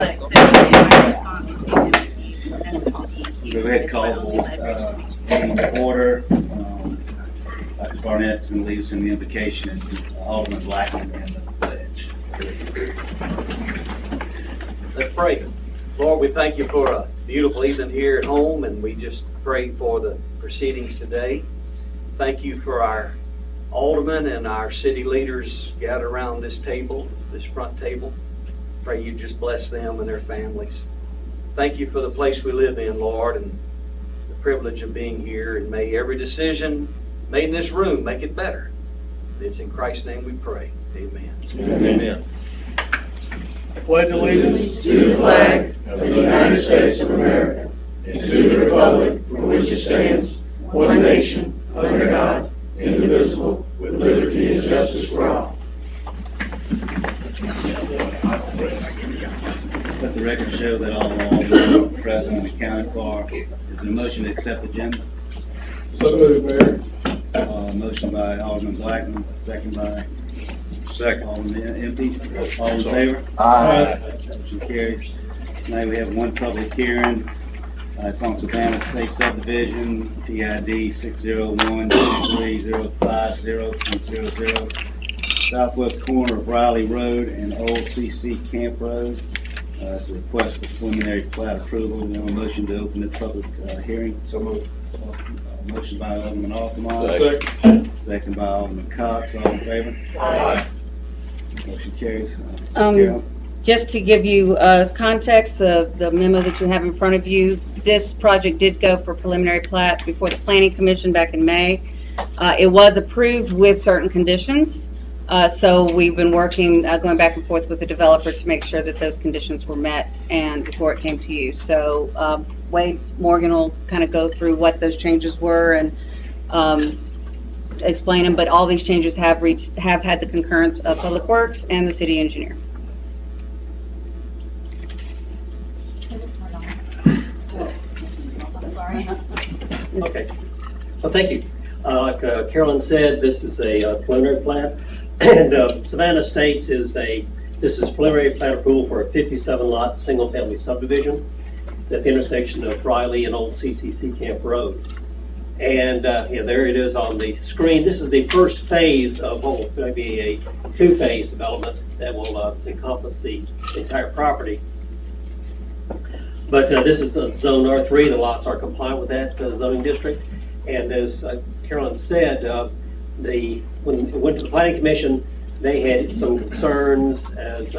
Go ahead, call the order. Dr. Barnett's going to lead us in the invocation, and Alderman Blackman and the pledge. Let's pray. Lord, we thank you for a beautiful evening here at home, and we just pray for the proceedings today. Thank you for our aldermen and our city leaders gathered around this table, this front table. Pray you just bless them and their families. Thank you for the place we live in, Lord, and the privilege of being here. And may every decision made in this room make it better. It's in Christ's name we pray. Amen. Amen. I pledge allegiance To the flag of the United States of America and to the republic for which it stands, one nation, under God, indivisible, with liberty and justice for all. Let the record show that all aldermen are present and accounted for. Is there a motion to accept the agenda? So moved, Mayor. Motion by Alderman Blackman, second by Alderman Empty. All in favor? Aye. Motion carries. Tonight we have one public hearing. It's on Savannah State Subdivision, PID 601-2305-0.00, southwest corner of Riley Road and Old CC Camp Road. It's a request for preliminary plat approval. We have a motion to open the public hearing. So moved. Motion by Alderman Altamont. Second. Second by Alderman Cox. All in favor? Aye. Motion carries. Carol? Just to give you context of the memo that you have in front of you, this project did go for preliminary plat before the Planning Commission back in May. It was approved with certain conditions. So we've been working, going back and forth with the developer to make sure that those conditions were met and before it came to you. So Wade Morgan will kind of go through what those changes were and explain them, but all these changes have had the concurrence of Public Works and the city engineer. I'm sorry. Okay. Well, thank you. Like Carolyn said, this is a preliminary plat, and Savannah Estates this is preliminary plat approval for a 57-lot single-family subdivision. It's at the intersection of Riley and Old CCC Camp Road. And yeah, there it is on the screen. This is the first phase of what will be a two-phase development that will encompass the entire property. But this is Zone R3. The lots are compliant with that zoning district. And as Carolyn said, when it went to the Planning Commission, they had some concerns as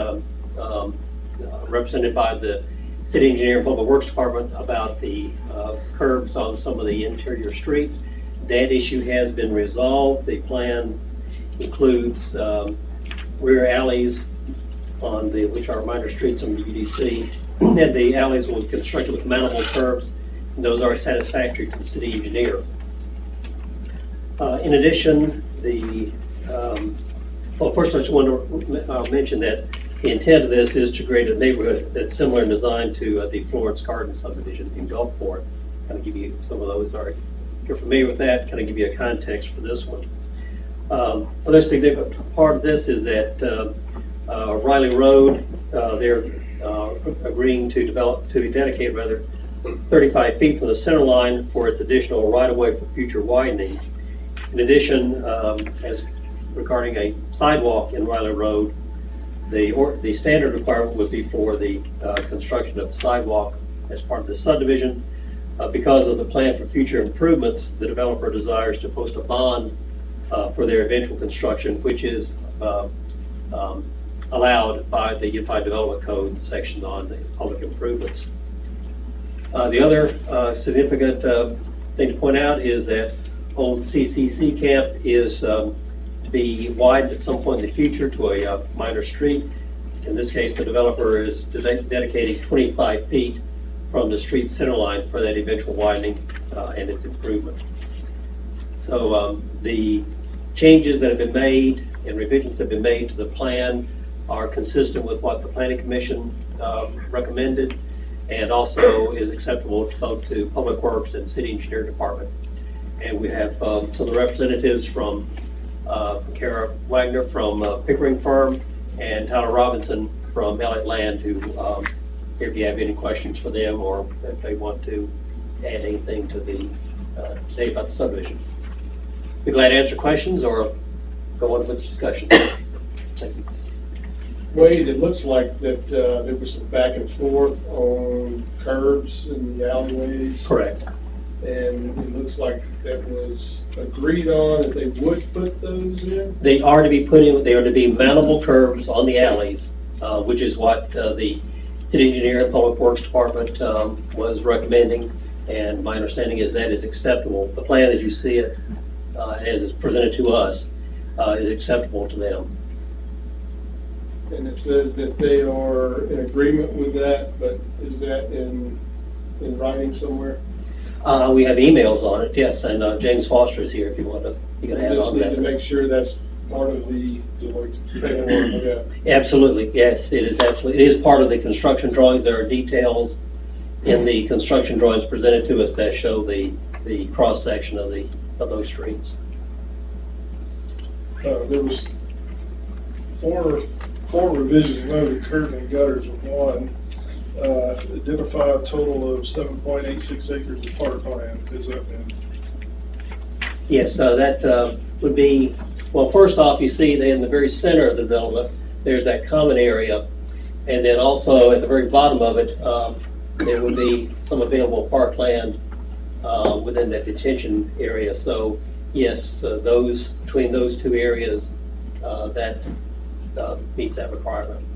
represented by the City Engineer and Public Works Department about the curbs on some of the interior streets. That issue has been resolved. The plan includes rear alleys on which are minor streets on the UDC. And the alleys will be constructed with mountable curbs. And those are satisfactory to the city engineer. In addition, well, first I just want to mention that the intent of this is to create a neighborhood that's similar in design to the Florence Garden subdivision in Gulfport. Kind of give you some of those. If you're familiar with that, kind of give you a context for this one. Another significant part of this is that Riley Road, they're agreeing to dedicate 35 feet from the center line for its additional right-of-way for future widening. In addition, as regarding a sidewalk in Riley Road, the standard requirement would be for the construction of a sidewalk as part of the subdivision. Because of the plan for future improvements, the developer desires to post a bond for their eventual construction, which is allowed by the Unified Development Code section on the public improvements. The other significant thing to point out is that Old CCC Camp is to be widened at some point in the future to a minor street. In this case, the developer is dedicating 25 feet from the street center line for that eventual widening and its improvement. So the changes that have been made and revisions that have been made to the plan are consistent with what the Planning Commission recommended, and also is acceptable both to Public Works and City Engineer Department. And we have some of the representatives from Kara Wagner from Pickering Firm and Tyler Robinson from Elliott Land who if you have any questions for them or if they want to add anything to the, today about the subdivision. Be glad to answer questions or go on with the discussion. Thank you. Wade, it looks like that there was some back and forth on curbs in the alleyways. Correct. And it looks like that was agreed on that they would put those in. They are to be put in, they are to be mountable curbs on the alleys, which is what the city engineer and public works department was recommending. And my understanding is that is acceptable. The plan as you see it, as it's presented to us, is acceptable to them. And it says that they are in agreement with that, but is that in writing somewhere? We have emails on it, yes, and James Foster is here if you want to, you can We add just on need that. to make sure that's part of the paperwork. Yeah. Absolutely, yes, it is absolutely, it is part of the construction drawings. There are details in the construction drawings presented to us that show the cross-section of those streets. There was four revisions, one of the curb and gutters was one. Identify a total of 7.86 acres of parkland. Is that in? Yes, that would be, well, first off, you see that in the very center of the development, there's that common area. And then also at the very bottom of it, there would be some available parkland within that detention area. So yes, those, between those two areas, that meets that requirement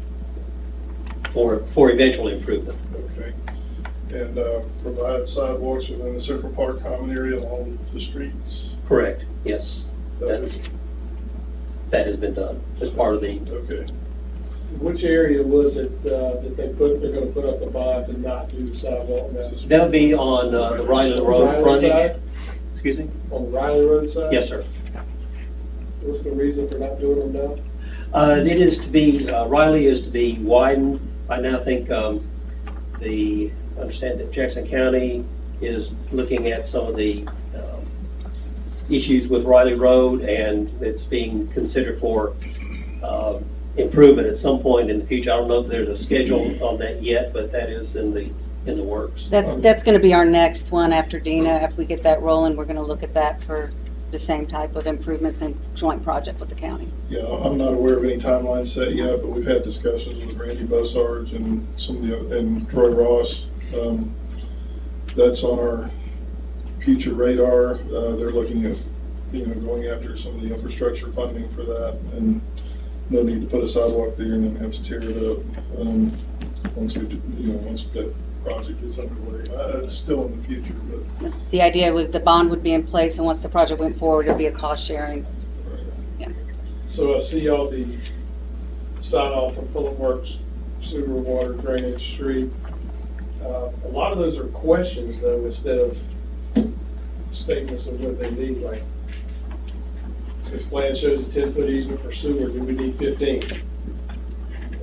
for eventual improvement. Okay. And provide sidewalks within the Central Park common area along the streets. Correct, yes. That was, That has been done as part of the, okay. Which area was it that they're going to put up a bond to not do the sidewalk now? that would be on the Riley Road Riley frontage. side? Excuse me? On the Riley Road side? Yes, sir. What's the reason for not doing them now? It is to be, Riley is to be widened. I now think understand that Jackson County is looking at some of the issues with Riley Road, and it's being considered for improvement at some point in the future. I don't know if there's a schedule on that yet, but that is in the works. That's going to be our next one after Dina. After we get that rolling, we're going to look at that for the same type of improvements and joint project with the county. Yeah, I'm not aware of any timeline set yet, but we've had discussions with Randy Bossarge and some of and Troy Ross. That's on our future radar. They're looking at, going after some of the infrastructure funding for that, and no need to put a sidewalk there and then have to tear it up once that project is underway. It's still in the future, but The idea was the bond would be in place, and once the project went forward, it'd be a cost sharing. Yeah. So I see all the sign off from Public Works, sewer, water, drainage, street. A lot of those are questions though, instead of statements of what they need, like this plan shows a 10-foot easement for sewer, do we need 15?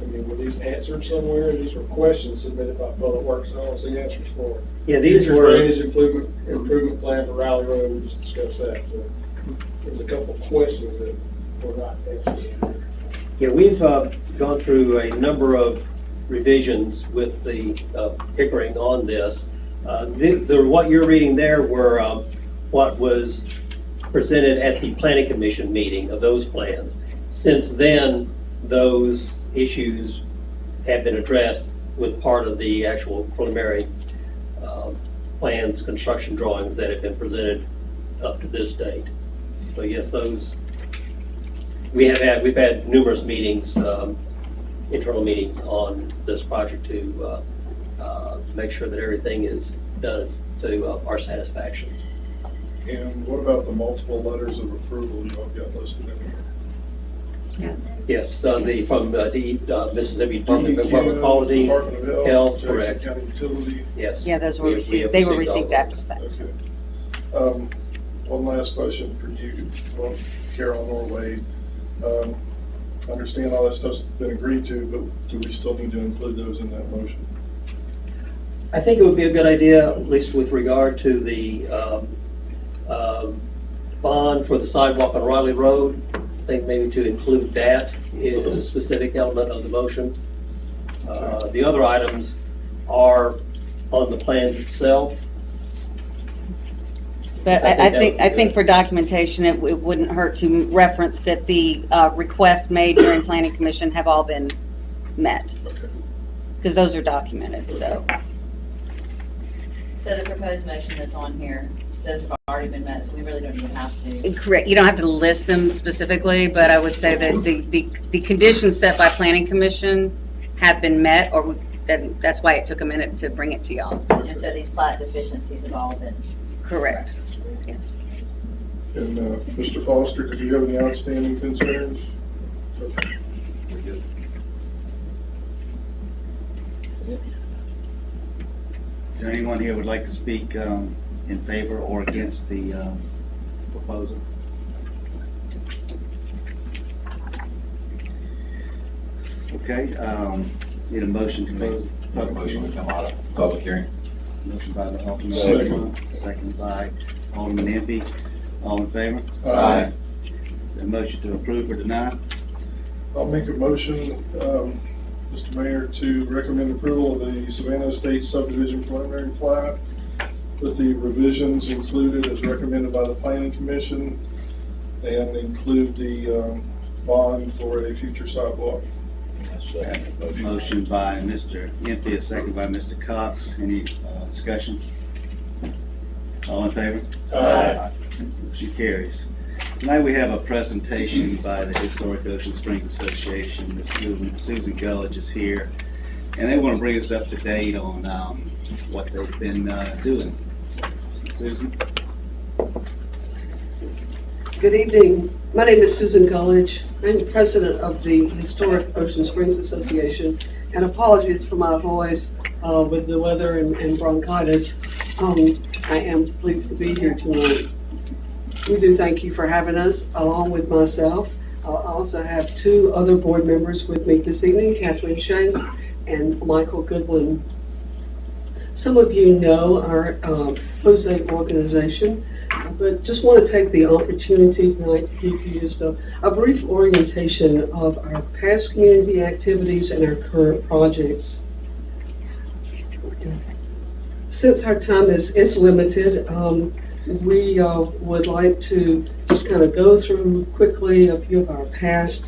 I mean, were these answered somewhere? These were questions submitted by Public Works, and I don't see answers for it. Yeah, these Future were, drainage improvement plan for Raleigh Road, we just discussed that, so there's a couple of questions that were not answered. yeah, we've gone through a number of revisions with the Pickering on this. What you're reading there were what was presented at the Planning Commission meeting of those plans. Since then, those issues have been addressed with part of the actual preliminary plans, construction drawings that have been presented up to this date. So yes, we've had numerous meetings, internal meetings on this project to make sure that everything is done to our satisfaction. and what about the multiple letters of approval you all got listed in here? Yeah. Yes, from Mississippi Department of Environmental Quality, Department of Health, Jackson correct. County Utility. Yes. Yeah, those were We have received. They were all received those. after the fact. Okay. One last question for you, well, Carol Norway. Understand all that stuff's been agreed to, but do we still need to include those in that motion? I think it would be a good idea, at least with regard to the bond for the sidewalk on Riley Road. I think maybe to include that is a specific element of the motion. The other items, are on the plan itself. But I think I that would be think good. for documentation, it wouldn't hurt to reference that the requests made during planning commission have all been met. Because those are documented, so. So the proposed motion that's on here, those have already been met, so we really don't even have to. Correct, you don't have to list them specifically, but I would say that the conditions set by planning commission have been met, or that's why it took a minute to bring it to y'all. And so these plat deficiencies have all been. Correct. Yes. And Mr. Foster, did you have any outstanding concerns? Is there anyone here who would like to speak in favor or against the proposal? Okay, need a motion to close. Make a motion to come out of public hearing. Motion by the Alderman, second by Alderman Empey. All in favor? Aye. A motion to approve or deny? I'll make a motion, Mr. Mayor, to recommend approval of the Savannah Estates subdivision preliminary plat with the revisions included as recommended by the planning commission, and include the bond for a future sidewalk. Motion by Mr. Empey, a second by Mr. Cox. Any discussion? All in favor? Aye. Motion carries. Tonight we have a presentation by the Historic Ocean Springs Association. Ms. Susan Gulledge is here, and they want to bring us up to date on what they've been doing. Susan? Good evening. My name is Susan Gulledge. I'm the president of the Historic Ocean Springs Association, and apologies for my voice with the weather and bronchitis. I am pleased to be here tonight. We do thank you for having us, along with myself. I also have two other board members with me this evening, Kathleen Shanks and Michael Goodwin. Some of you know our Jose organization, but just want to take the opportunity tonight to give you just a brief orientation of our past community activities and our current projects. Since our time is limited, we would like to just kind of go through quickly a few of our past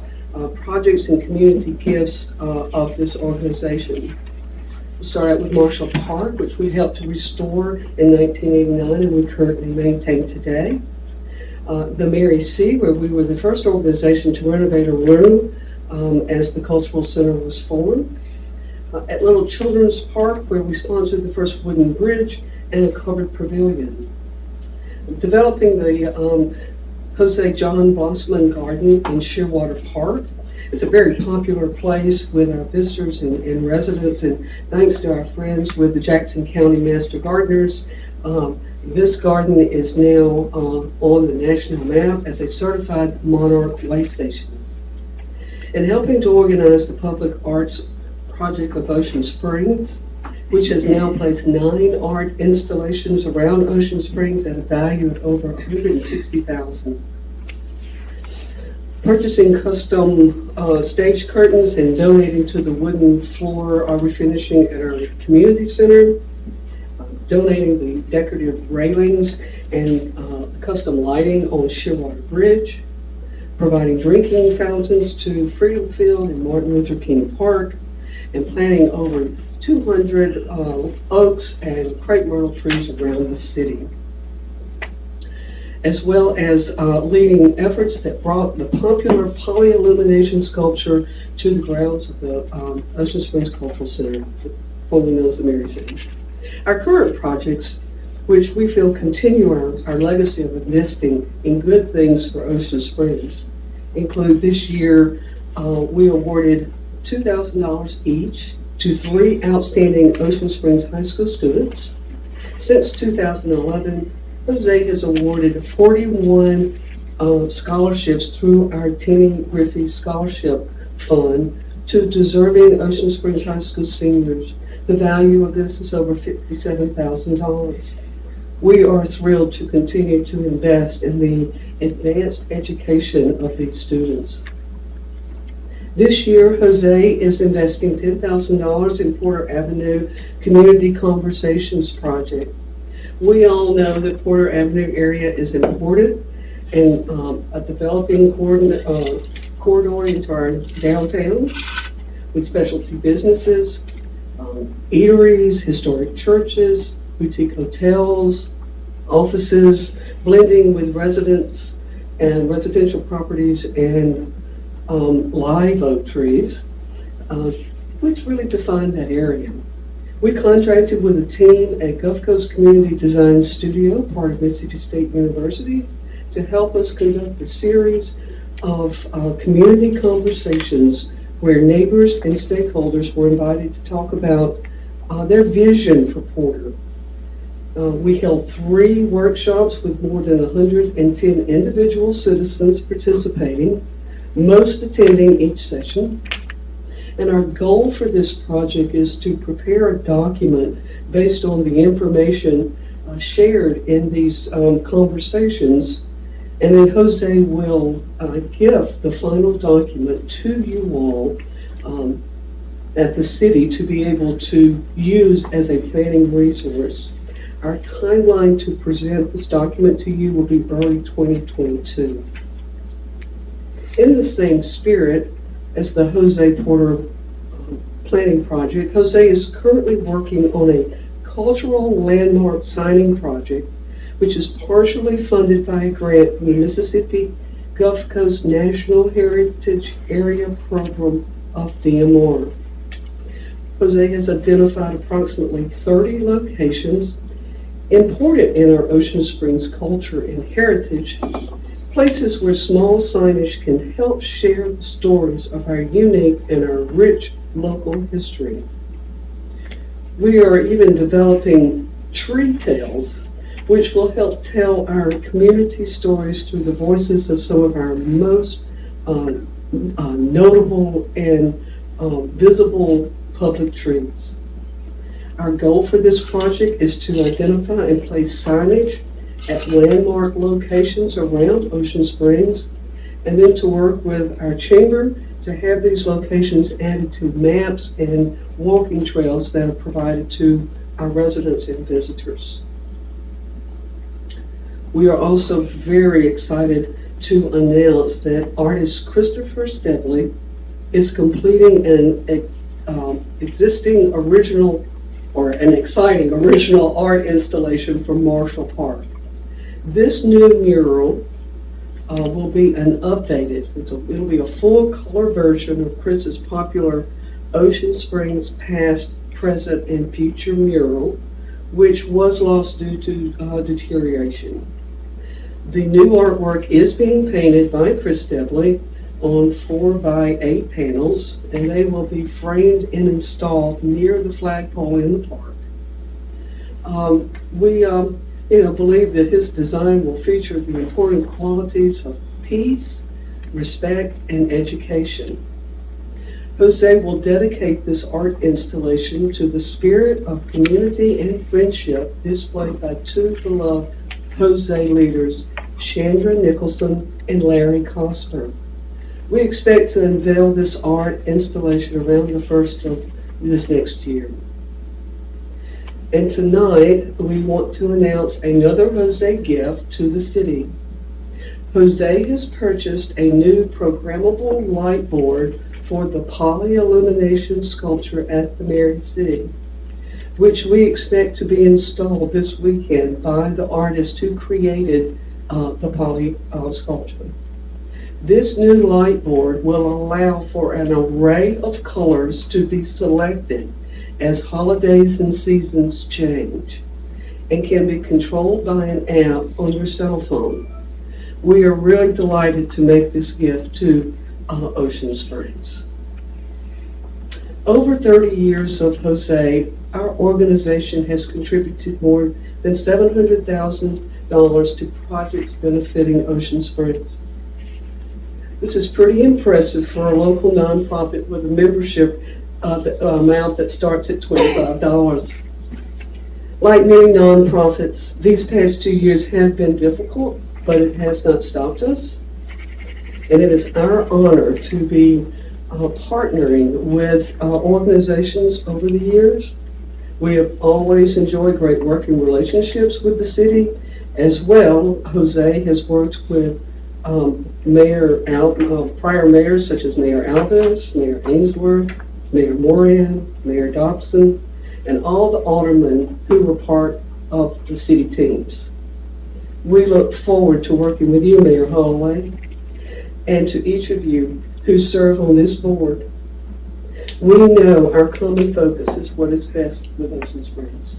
projects and community gifts of this organization. We'll start out with Marshall Park, which we helped to restore in 1989 and we currently maintain today. The Mary C., where we were the first organization to renovate a room as the Cultural Center was formed. At Little Children's Park, where we sponsored the first wooden bridge and a covered pavilion. Developing the Jose John Blossman Garden in Shearwater Park. It's a very popular place with our visitors and residents, and thanks to our friends with the Jackson County Master Gardeners, this garden is now on the national map as a certified monarch way station. And helping to organize the Public Arts Project of Ocean Springs, which has now placed 9 art installations around Ocean Springs at a value of over $160,000. Purchasing custom stage curtains and donating to the wooden floor refinishing at our community center. Donating the decorative railings and custom lighting on Shearwater Bridge. Providing drinking fountains to Freedom Field and Martin Luther King Park. And planting over 200 oaks and crepe myrtle trees around the city, as well as leading efforts that brought the popular polyillumination sculpture to the grounds of the Ocean Springs Cultural Center, formerly known as the Mary City. Our current projects, which we feel continue our legacy of investing in good things for Ocean Springs, include this year we awarded $2,000 each to 3 outstanding Ocean Springs High School students. Since 2011, Jose has awarded 41 scholarships through our Tenny Griffey Scholarship Fund to deserving Ocean Springs High School seniors. The value of this is over $57,000. We are thrilled to continue to invest in the advanced education of these students. This year, Jose is investing $10,000 in Porter Avenue Community Conversations Project. We all know that Porter Avenue area is important in a developing corridor into our downtown with specialty businesses, eateries, historic churches, boutique hotels, offices, blending with residents and residential properties and live oak trees, which really define that area. We contracted with a team at Gulf Coast Community Design Studio, part of Mississippi State University, to help us conduct a series of community conversations where neighbors and stakeholders were invited to talk about their vision for Porter. We held 3 workshops with more than 110 individual citizens participating, most attending each session. And our goal for this project is to prepare a document based on the information shared in these conversations. And then Jose will give the final document to you all at the city to be able to use as a planning resource. Our timeline to present this document to you will be early 2022. In the same spirit as the Jose Porter planning project, Jose is currently working on a cultural landmark signing project, which is partially funded by a grant from the Mississippi Gulf Coast National Heritage Area Program of DMR. Jose has identified approximately 30 locations important in our Ocean Springs culture and heritage, places where small signage can help share the stories of our unique and our rich local history. We are even developing tree tales, which will help tell our community stories through the voices of some of our most notable and visible public trees. Our goal for this project is to identify and place signage at landmark locations around Ocean Springs, and then to work with our chamber to have these locations added to maps and walking trails that are provided to our residents and visitors. We are also very excited to announce that artist Christopher Stebley is completing an existing original or an exciting original art installation from Marshall Park. This new mural will be an updated, it'll be a full color version of Chris's popular Ocean Springs past, present, and future mural, which was lost due to deterioration. The new artwork is being painted by Chris Debley on 4x8 panels, and they will be framed and installed near the flagpole in the park. We believe that his design will feature the important qualities of peace, respect, and education. Jose will dedicate this art installation to the spirit of community and friendship displayed by 2 beloved Jose leaders, Chandra Nicholson and Larry Cosper. We expect to unveil this art installation around the 1st of this next year. And tonight, we want to announce another Jose gift to the city. Jose has purchased a new programmable light board for the poly-illumination sculpture at the Married City, which we expect to be installed this weekend by the artist who created the poly sculpture. This new light board will allow for an array of colors to be selected as holidays and seasons change, and can be controlled by an app on your cell phone. We are really delighted to make this gift to Ocean Springs. Over 30 years of Jose, our organization has contributed more than $700,000 to projects benefiting Ocean Springs. This is pretty impressive for a local nonprofit with a membership amount that starts at $25. Like many nonprofits, these past 2 years have been difficult, but it has not stopped us. And it is our honor to be partnering with organizations over the years. We have always enjoyed great working relationships with the city. As well, Jose has worked with prior mayors such as Mayor Alves, Mayor Ainsworth, Mayor Moran, Mayor Dobson, and all the aldermen who were part of the city teams. We look forward to working with you, Mayor Holloway, and to each of you who serve on this board. We know our common focus is what is best for Ocean Springs.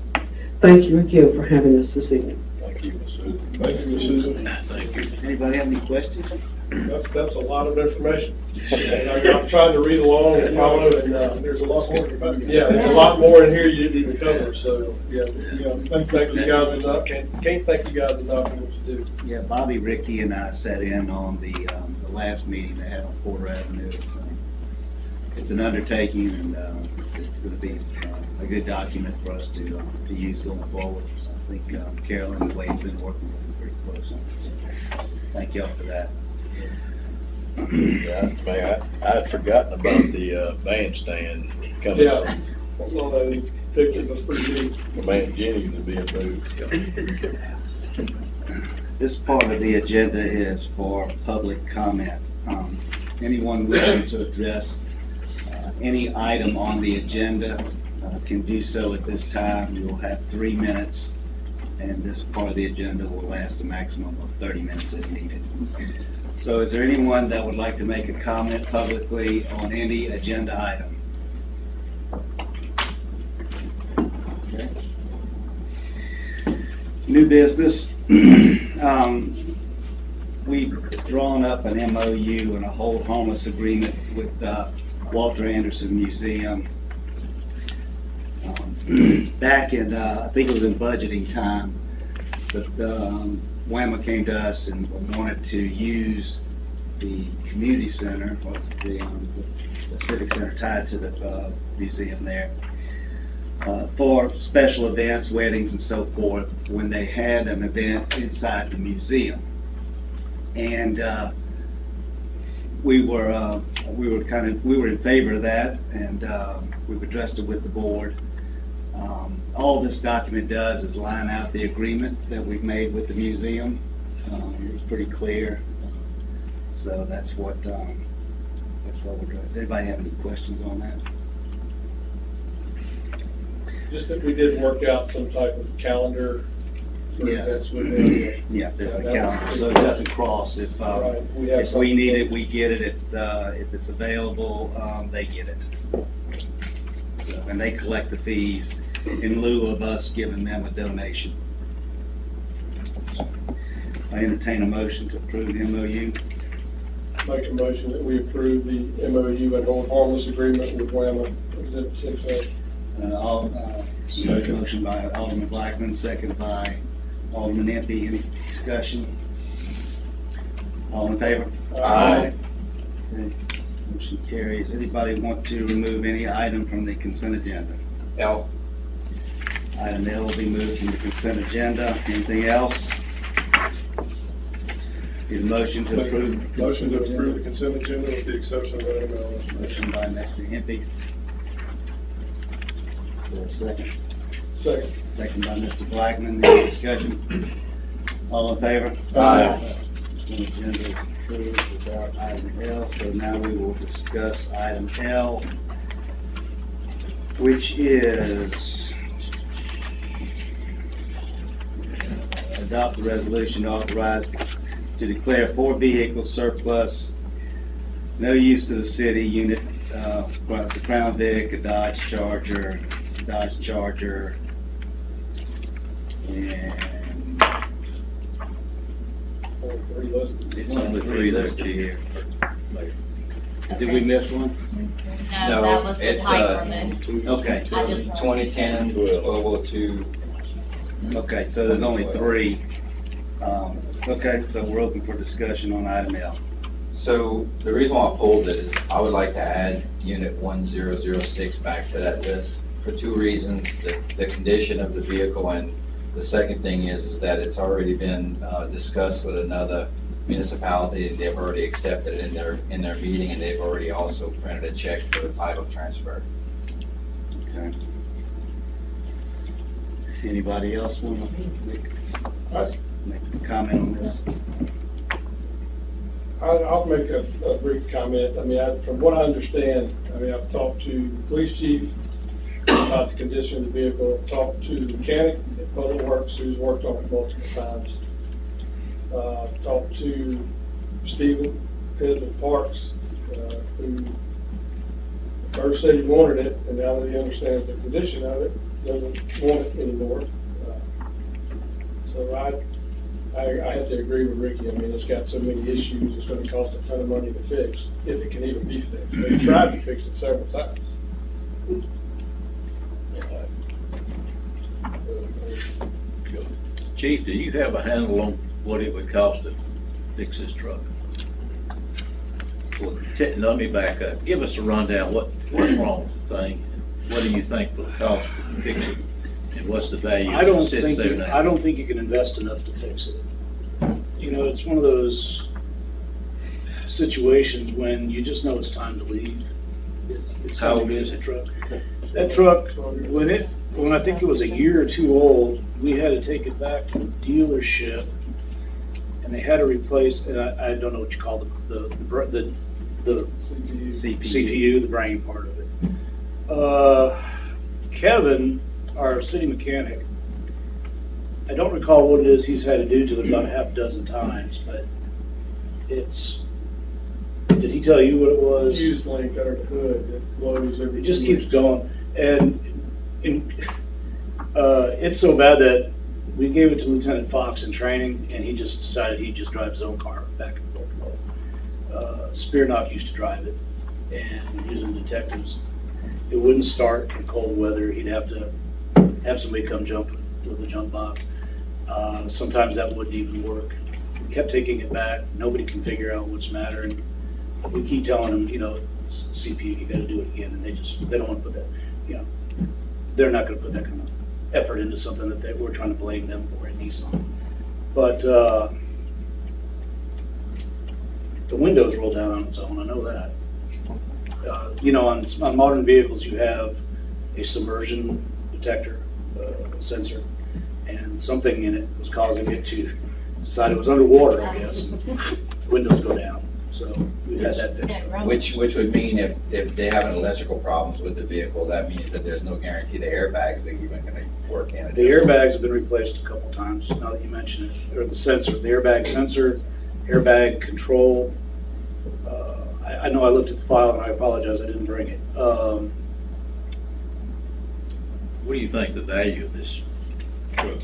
Thank you again for having us this evening. Thank you, Ms. Susan. Thank you, Ms. Susan. Thank you. Anybody have any questions? That's a lot of information. And I'm trying to read along and follow, and There's a lot more. yeah, there's a lot more in here you didn't even cover. So yeah, thank you you. guys enough. Can't thank you guys enough for what you do. Yeah, Bobby, Ricky, and I sat in on the last meeting they had on Porter Avenue. It's an undertaking, and it's going to be a good document for us to use going forward. So I think Carolyn and Wade's been working with them pretty close on this. Thank y'all for that. Yeah, Mayor, I had forgotten about the bandstand coming Yeah, from I saw that picture. That's pretty neat. the man Jennings to being moved. This part of the agenda is for public comment. Anyone wishing to address any item on the agenda can do so at this time. You'll have 3 minutes, and this part of the agenda will last a maximum of 30 minutes if needed. So is there anyone that would like to make a comment publicly on any agenda item? Okay. New business. We've drawn up an MOU and a hold harmless agreement with Walter Anderson Museum. Back in, I think it was in budgeting time, but WAMA came to us and wanted to use the community center, or the civic center tied to the museum there, for special events, weddings, and so forth, when they had an event inside the museum. And we were in favor of that, and we've addressed it with the board. All this document does is line out the agreement that we've made with the museum. It's pretty clear. So that's what we're doing. Does anybody have any questions on that? Just that we did work out some type of calendar for Yes. events with them. Yeah, there's a That was calendar, pretty so it cool. doesn't cross. If Right. We have if we something- need it, we get it. If it's available, they get it. So, and they collect the fees in lieu of us giving them a donation. I entertain a motion to approve the MOU. Make a motion that we approve the MOU and hold harmless agreement with WAMA, Exhibit 6A. Motion by Alderman Blackman, second by Alderman Empey. Any discussion? All in favor? Aye. Okay. Motion carries. Anybody want to remove any item from the consent agenda? L. Item L will be moved from the consent agenda. Anything else? Need a motion to approve? the Motion to consent approve the agenda? consent agenda with the exception of item L. Motion by Mr. Empey. For a second. Second. Second by Mr. Blackman. Any discussion? All in favor? Aye. Consent agenda is approved without item L. So now we will discuss item L, which is adopt the resolution authorized to declare 4 vehicles surplus, no use to the city unit, the Crown Vic, a Dodge Charger, and Only 3 listed. it's only 3 listed here. Did we miss one? No, that was the it's, type from it. Okay, I just. 2010, World War II. okay, so there's only 3. Okay, so we're open for discussion on item L. So the reason why I pulled it is I would like to add Unit 1006 back to that list for 2 reasons. The condition of the vehicle, and the second thing is that it's already been discussed with another municipality, they've already accepted it in their meeting, and they've already also printed a check for the title transfer. Okay. Anybody else want to make a comment on this? I'll make a brief comment. I mean, from what I understand, I mean, I've talked to the police chief about the condition of the vehicle, talked to the mechanic at Public Works who's worked on it multiple times. Talked to Stephen, president of Parks, who first said he wanted it, and now that he understands the condition of it, doesn't want it anymore. So I have to agree with Ricky. I mean, it's got so many issues, it's gonna cost a ton of money to fix, if it can even be fixed. They tried to fix it several times. Chief, do you have a handle on what it would cost to fix this truck? Well, let me back up. Give us a rundown. What's wrong with the thing? What do you think will cost to fix it? And what's the value I that don't sits think there you, now? I don't think you can invest enough to fix it. You know, it's one of those situations when you just know it's time to leave. It's How time to old get is that it? truck. That truck, when I think it was a year or two old, we had to take it back to the dealership, and they had to replace. And I don't know what you call the CPU, the brain part of it. Kevin, our city mechanic, I don't recall what it is he's had to do to it about a half dozen times, but it's. Did he tell you what it was? Fuse link under the hood that blows every. It just keeps going, and it's so bad that we gave it to Lieutenant Fox in training, and he just decided he'd just drive his own car back and forth. Spearknock used to drive it, and using detectives, it wouldn't start in cold weather. He'd have to have somebody come jump with a jump box. Sometimes that wouldn't even work. We kept taking it back. Nobody can figure out what's the matter, and we keep telling them, you know, CPU, you got to do it again, and they don't want to put that, you know, they're not going to put that kind of effort into something that we're trying to blame them for at Nissan. But the windows roll down on its own. I know that. You know, on modern vehicles, you have a submersion detector sensor, and something in it was causing it to decide it was underwater, I guess. And the windows go down. So we've had that fixed. Which would mean if they have an electrical problems with the vehicle, that means that there's no guarantee the airbags are even going to work in it. The airbags have been replaced a couple times, now that you mention it. Or the sensor, the airbag sensor, airbag control. I know I looked at the file, and I apologize, I didn't bring it. What do you think the value of this truck is?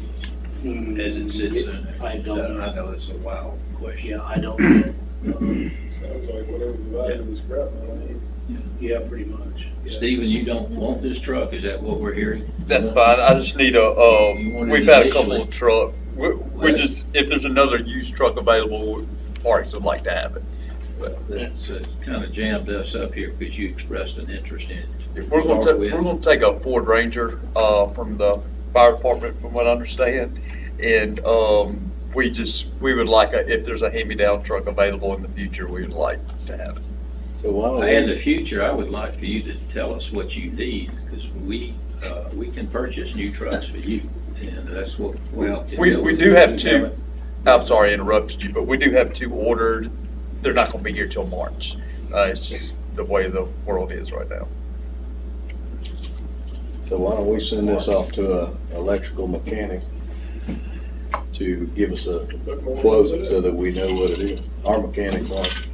As it sits in there? I don't know. I know it's a wild question. Yeah, I don't know. Sounds like whatever the value of this scrap metal. Yeah, pretty much. Yeah. Stephen, you don't want this truck? Is that what we're hearing? That's fine. I just need we've had a couple of trucks. We're just, if there's another used truck available, Parks would like to have it. But That's kind of jammed us up here because you expressed an interest in it. we're going to take a Ford Ranger from the fire department, from what I understand, and we would like if there's a hand-me-down truck available in the future, we would like to have it. So why don't In the future, I would like for you to tell us what you need, because we can purchase new trucks for you, and that's what, well. We do have two. I'm sorry I interrupted you, but we do have two ordered. They're not going to be here till March. It's just the way the world is right now. So why don't we send this off to an electrical mechanic to give us a quote so that we know what it is? Our mechanics aren't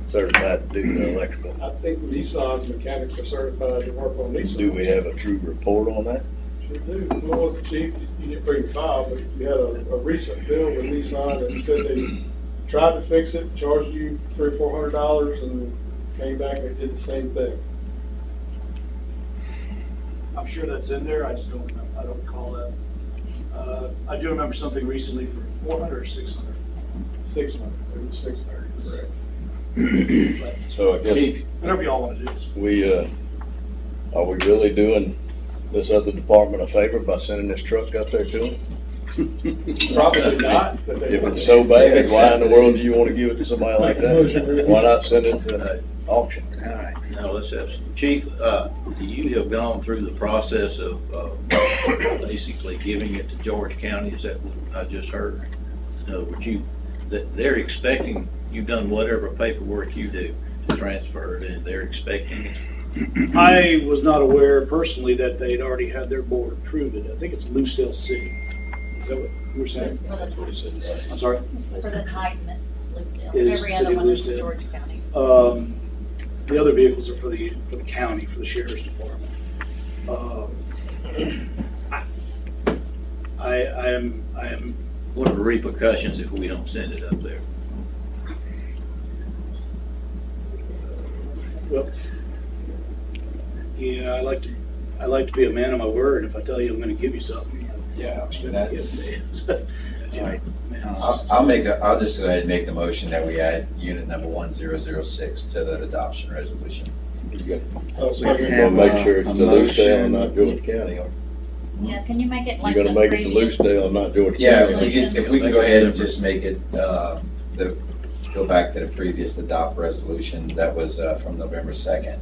certified to do the electrical. I think Nissan's mechanics are certified to work on Nissan. Do we have a true report on that? Sure do. Well, it was cheap, you didn't bring the file, but you had a recent bill with Nissan and said they tried to fix it, charged you $300 or $400, and came back and did the same thing. I'm sure that's in there, I just don't recall that. I do remember something recently for 400 or 600. 600, it was 600, correct. So I guess Whatever y'all want to do. are we really doing this other department a favor by sending this truck up there to them? Probably not, but they. If it's so bad, why in the world do you want to give it to somebody like that? Why not send it to auction? All right. No, let's have, Chief, you have gone through the process of basically giving it to George County, is that what I just heard? In other words, they're expecting, you've done whatever paperwork you do to transfer it, and they're expecting it. I was not aware personally that they'd already had their board approve it. I think it's Lucedale City. Is that what you were saying? I'm sorry? For the Titan, it's Lucedale. It is Every City other of one is Lucedale. Georgia County. The other vehicles are for the county, for the sheriff's department. I am. What are the repercussions if we don't send it up there? Well, yeah, I like to be a man of my word. If I tell you I'm going to give you something, Yeah, I'm that's, all right. I'll just go ahead and make the motion that we add unit number 1006 to the adoption resolution. I'll second. You're gonna make sure it's A to Lucedale and motion. not George County, aren't Yeah, can you make it you? like You're the gonna make it to previous? Lucedale and not George Yeah, County. if we can go ahead and just make it, go back to the previous adopt resolution that was from November 2nd.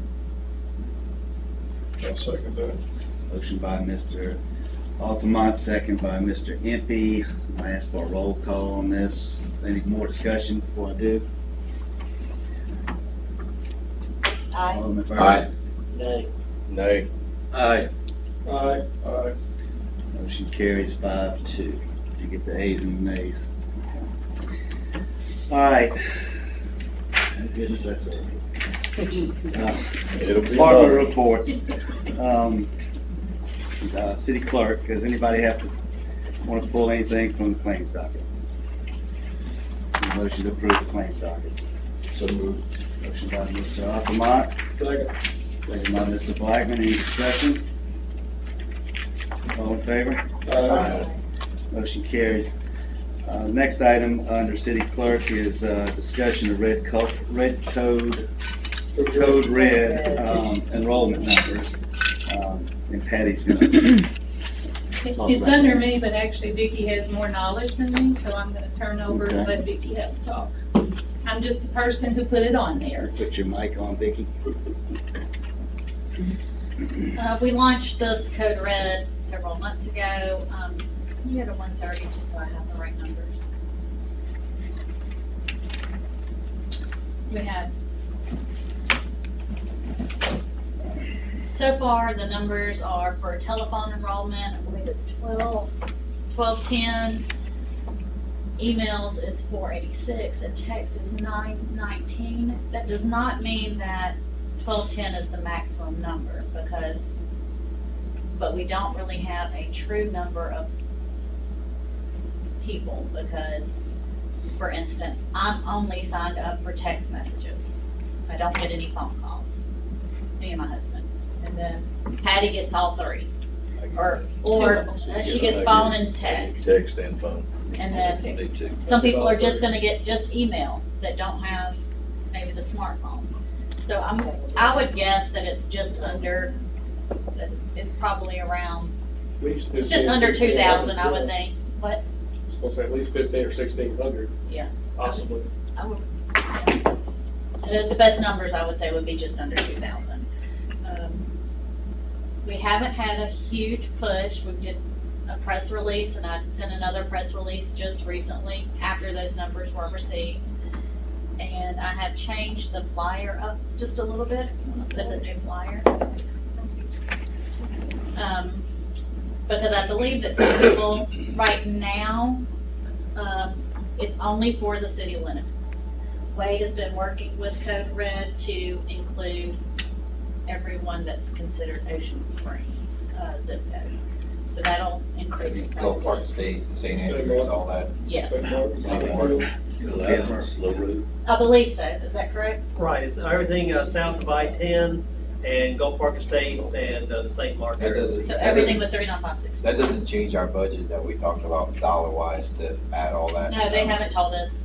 I'll second that. Motion by Mr. Altamont, second by Mr. Impey. I ask for a roll call on this. Any more discussion before I do? Aye. All in favor? Aye. Nay. Aye. Aye. Aye. Motion carries 5-2. You get the ayes and the nays. All right. Thank goodness that's over. It'll be Department done. reports. City clerk, does anybody want to pull anything from the claims docket? Motion to approve the claims docket. So moved. Motion by Mr. Altamont, Second. second by Mr. Blackman. Any discussion? All in favor? Aye. Motion carries. Next item under city clerk is discussion of red code enrollment numbers. And Patty's gonna. It's under me, but actually Vicki has more knowledge than me, so I'm gonna turn over and Okay. let Vicki have the talk. I'm just the person who put it on there. Put your mic on, Vicki. We launched this code red several months ago. You go to 130 just so I have the right numbers. We have, so far the numbers are for telephone enrollment, I believe it's 1210. Emails is 486 and text is 919. That does not mean that 1210 is the maximum number but we don't really have a true number of people because, for instance, I'm only signed up for text messages. I don't get any phone calls, me and my husband. And then Patty gets all three. Or she gets phone and text. Text and phone. And then some people are just gonna get just email that don't have maybe the smartphones. So I would guess that it's just under, that it's probably around, At least it's 15, just under 16, 2,000, I would think. What? Supposed to say at least 15 or 1,600. Yeah. Possibly. I would, yeah. The best numbers I would say would be just under 2,000. We haven't had a huge push. We did a press release, and I sent another press release just recently after those numbers were received. And I have changed the flyer up just a little bit. Put the new flyer. Because I believe that some people right now, it's only for the city limits. Wade has been working with Code Red to include everyone that's considered Ocean Springs zip code. So that'll increase it. Gulf Park Estates and St. Andrews, all that. Yes, Slow road. I believe so. Is that correct? Right, it's everything south of I-10 and Gulf Park Estates and the St. Mark That area. doesn't, So everything with 3956. that doesn't change our budget that we talked about dollar-wise to add all that. No, they haven't told us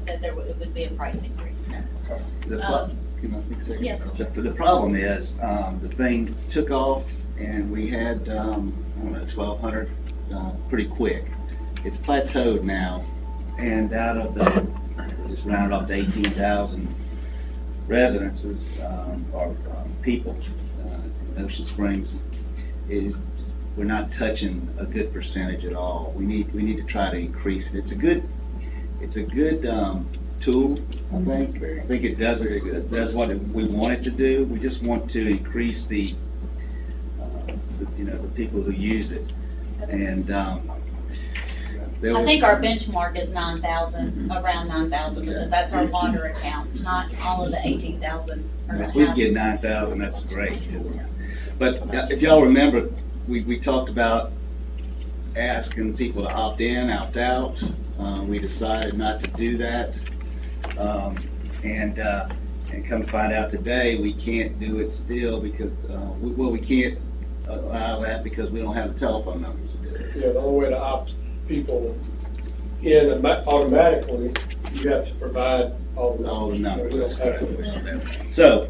that it would be a price increase. Can I speak a second? Yes. The problem is, the thing took off and we had, I don't know, 1,200 pretty quick. it's plateaued now, and out of the, just rounded off to 18,000 residences, or people in Ocean Springs, we're not touching a good percentage at all. We need to try to increase it. It's a good tool, I think. I think it does what we want it to do. We just want to increase the people who use it. And I think our benchmark is 9,000, around 9,000, because that's our water accounts, not all of the 18,000. if we get 9,000, that's great. But if y'all remember, we talked about asking people to opt in, opt out. We decided not to do that. And come to find out today, we can't do it still because, we can't allow that because we don't have the telephone numbers to do it. Yeah, the only way to opt people in automatically, you have to provide all the numbers. We don't have to. So,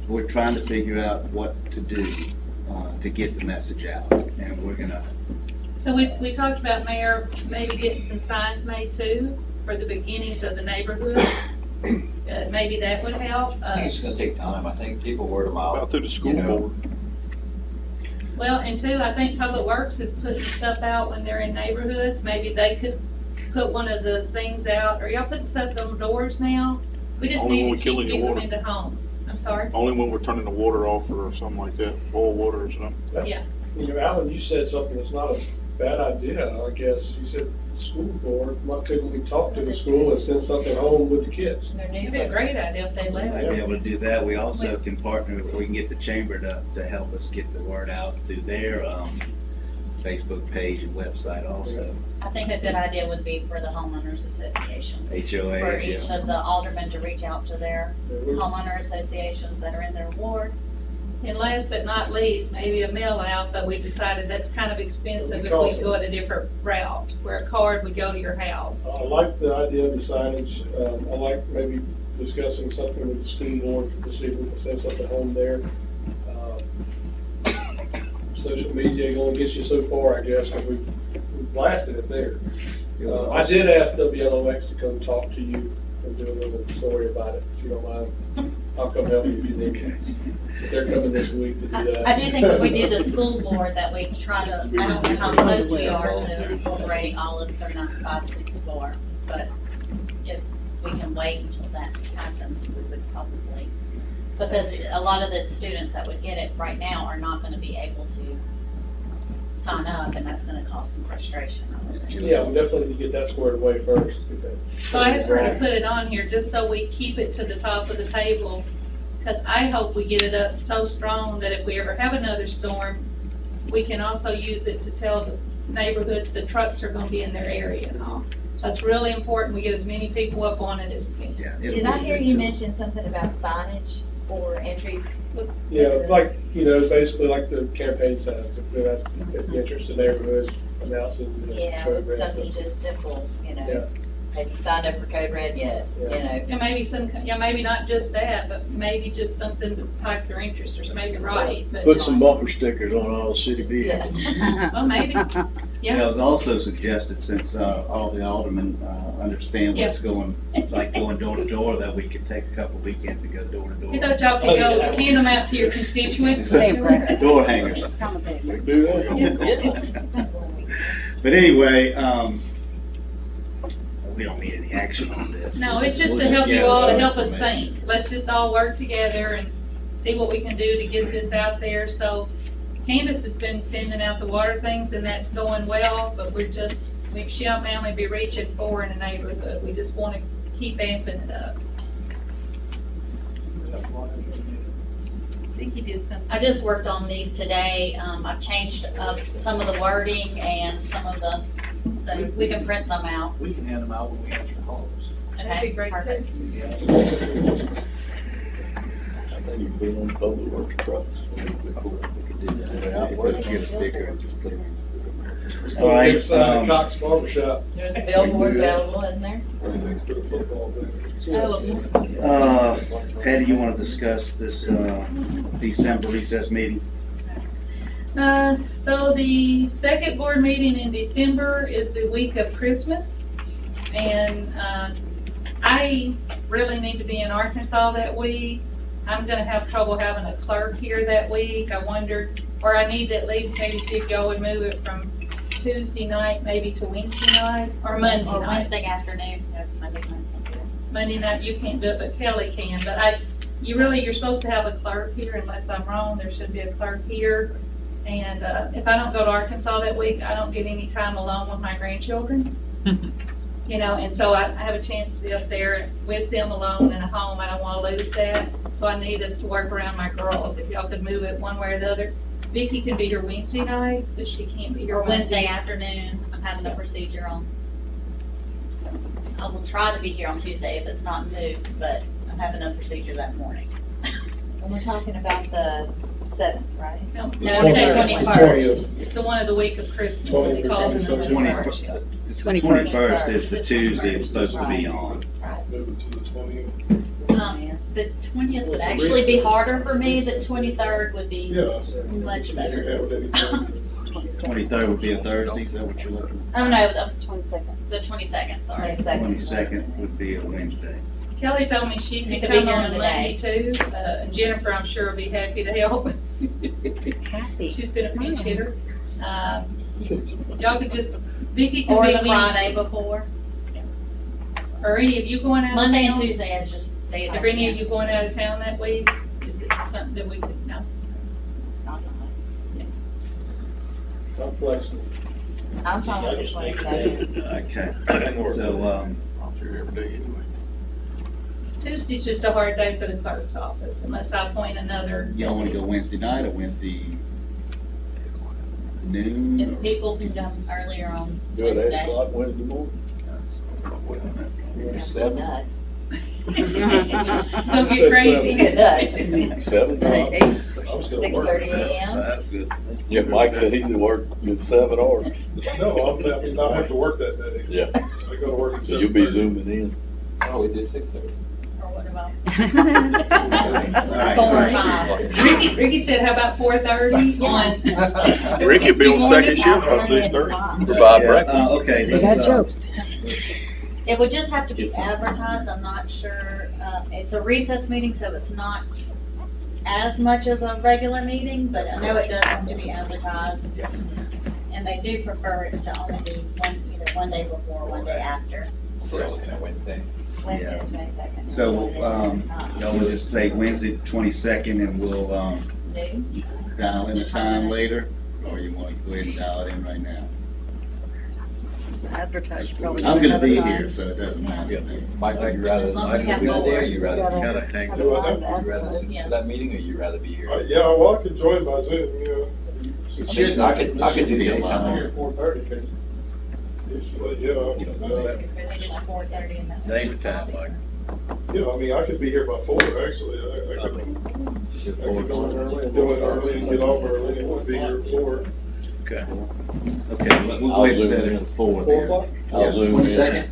we're trying to figure out what to do to get the message out, and we're gonna. So we talked about, Mayor, maybe getting some signs made too for the beginnings of the neighborhood. Maybe that would help. It's gonna take time. I think people word of mouth. About through the school board. Well, and two, I think Public Works is putting stuff out when they're in neighborhoods. Maybe they could put one of the things out. Are y'all putting stuff on doors now? We just Only need when to we keep kill any people water. into homes. I'm sorry? Only when we're turning the water off or something like that, boil water or something. Yeah. Alan, you said something that's not a bad idea, I guess. You said the school board, why couldn't we talk to the school and send something home with the kids? It'd be a great idea if they let Might it. be able to do that. We also can partner, we can get the chamber to help us get the word out through their Facebook page and website also. I think a good idea would be for the homeowners associations. HOA. For each yeah. of the aldermen to reach out to their homeowner associations that are in their ward. And last but not least, maybe a mail out, but we decided that's kind of expensive if we go at a different route, where a card would go to your house. I like the idea of the signage. I like maybe discussing something with the school board to see if we can send something home there. Social media only gets you so far, I guess, because we've blasted it there. I did ask WLOX to come talk to you and do a little story about it, if you don't mind. I'll come help you if you need. They're coming this week to do that. I do think if we did the school board, that we can try to, I don't know how close we are to incorporating all of their 9564, but if we can wait until that happens, we would probably, because a lot of the students that would get it right now are not going to be able to sign up, and that's going to cause some frustration. Yeah, we definitely need to get that squared away first. So I asked her to put it on here just so we keep it to the top of the table, because I hope we get it up so strong that if we ever have another storm, we can also use it to tell the neighborhoods the trucks are going to be in their area and all. So it's really important we get as many people up on it as we can. Yeah, Did I hear you mention something about signage for entries? Yeah, like, basically like the campaign signs, if the interest in neighborhoods announcing the Yeah, code red something system. just simple, Yeah. Have you signed up for Code Red yet? And maybe not just that, but maybe just something to pique their interest, or maybe right, but. Put some bumper stickers on all the city vehicles. Well, maybe, Yeah, it was also suggested, since all the aldermen understand what's going door to door, that we could take a couple weekends and go door to door. You thought y'all could go hand them out to your constituents? Door hangers. We do that. But anyway, we don't need any action on this. No, it's just to help you all, to help us think. Let's just all work together and see what we can do to get this out there. So Candace has been sending out the water things, and that's going well, but she may only be reaching 4 in a neighborhood. We just want to keep amping it up. I think you did something. I just worked on these today. I've changed up some of the wording and some of the, so we can print some out. We can hand them out when we answer calls. That'd be great Perfect. too. I think you put on public works trucks. We could do that. Let's get a sticker and just put it. All right, It's Cox Barbershop. There's a billboard available in there. Next to the football field. Patty, you want to discuss this December recess meeting? So the second board meeting in December is the week of Christmas. And I really need to be in Arkansas that week. I'm gonna have trouble having a clerk here that week. I wondered, or I need to at least maybe see if y'all would move it from Tuesday night maybe to Wednesday night or Monday Or night. Wednesday afternoon, no, Monday night. Monday night you can't do it, but Kelly can. But you're supposed to have a clerk here unless I'm wrong. There should be a clerk here. And if I don't go to Arkansas that week, I don't get any time alone with my grandchildren. You know, and so I have a chance to be up there with them alone in a home. I don't want to lose that. So I need us to work around my girls. If y'all could move it one way or the other. Vicky can be here Wednesday night, but she can't be here Or Wednesday Monday. afternoon, I'm having a procedure on. I will try to be here on Tuesday if it's not moved, but I'm having a procedure that morning. And we're talking about the 7th, right? No, No, it's the 21st. It's the one of the week of Christmas. 20th It's or called the 22nd. 21st. It's the 21st is the Tuesday it's supposed to be on. Move it to the 20th. The 20th would actually be harder for me, the 23rd would be Yeah. much You better. can have it anytime. 23rd would be a Thursday, is that what you're looking Oh, no, the 22nd. 22nd, sorry. 22nd would be a Wednesday. Kelly told me she You could could be come here on in a the Monday too. And Jennifer, I'm sure, will be happy to help us. Happy. She's been a pinch hitter. Y'all could just, Vicky can Or be the Wednesday. Friday before. Or any of you going out of town? Monday and Tuesday is just days. Are any of you going out of town that week? Is it something that we could, no? I'm flexible. I'm talking about the 22nd. Okay, so, I'm sure every day anyway. Tuesday's just a hard day for the clerk's office unless I appoint another. y'all wanna go Wednesday night or Wednesday noon? If people can come earlier on Do it 8 Wednesday. o'clock Wednesday morning. Nuts. Don't get crazy. Nuts. 7 o'clock. I'm still working. 6:30 a.m. That's good. Yeah, Mike said he could work with 7 hours. No, I mean, I have to work that day. Yeah. I go to work at 7:30. So you'll be zooming in. Oh, we did 6:30. Or what about? Alright. 4 or 5. Ricky said, how about 4:30 on? Ricky be on second shift by 6:30. Provide breakfast. Okay. We got jokes. It would just have to be advertised, I'm not sure, it's a recess meeting, so it's not as much as a regular meeting, but I know it does have to be advertised. And they do prefer it to only be either one day before or one day after. So we're looking at Wednesday. Wednesday the 22nd. So, y'all will just say Wednesday, 22nd, and we'll, Noon. dial in the time later, or you wanna go ahead and dial it in right now? Advertise, probably. I'm gonna be here, so it doesn't matter. Mike, would you rather, As long as Mike, you be have there, more. or you rather, Gotta hang Do I up. have- you rather sit Yeah. for that meeting, or you rather be here? Yeah, well, I could join by Zoom, you I mean, I could do the online here. 4:30, can know. Yeah, Because they did a 4:30 and that. Name and time, Mike. yeah, I mean, I could be here by 4, actually. I could go in early and get off early, and we'll be here at 4. Okay. Okay, we'll go ahead and set it for 4 then. I'll zoom in. 22nd.